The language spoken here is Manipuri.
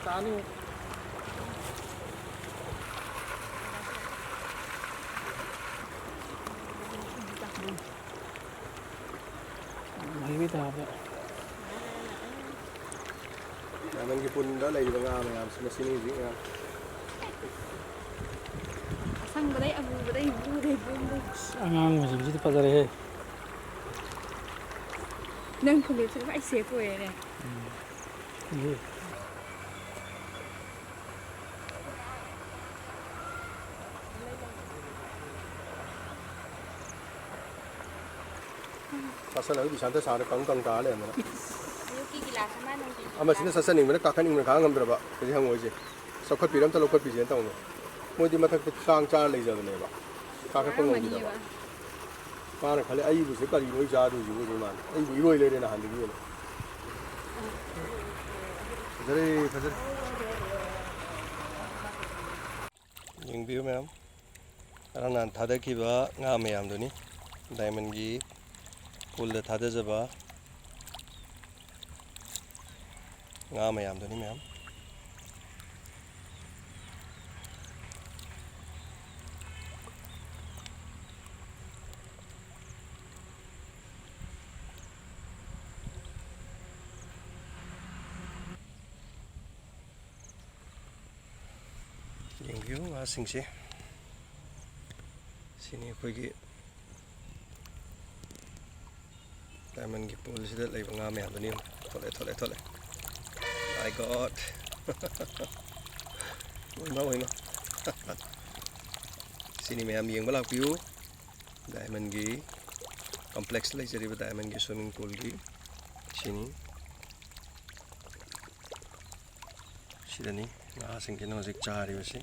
Tani. Maybe that. Naman gipon daw lagi ba nga mayam sa masinig nga. Sang ba day abu ba day bu. Angang masih padare he. Nang kulit sa ai se ko ne. Pasal lagi bisa sare kang kale mana. Yuki gila sama nang di. Ama sini sasaning mana kakaning mana kang ngamdra ba. Jadi hang oje. Sokhat piram ta lokhat pijen ta mo. Moi di mathak kang cha lei jadane ba. Kakak pangong di ba. Para khale ai bu se kari noi ja du ju ni man. Ai bu iroi le na han di ni. Jare fajar. Yengbiu ma'am. Arang nan thada ki ba nga mayam do ni. Diamond gi pool da thada jaba nga mayam do ni ma'am. Yengbiu nga singse. Sini khoi diamond gi pool sida lei nga mayam do ni. Thole. My God. Oi ma. Sini mayam yeng balak piu. Diamond gi complex Leijare diamond gi swimming pool gi. Sini. Sida ni nga singke no jik chari basi.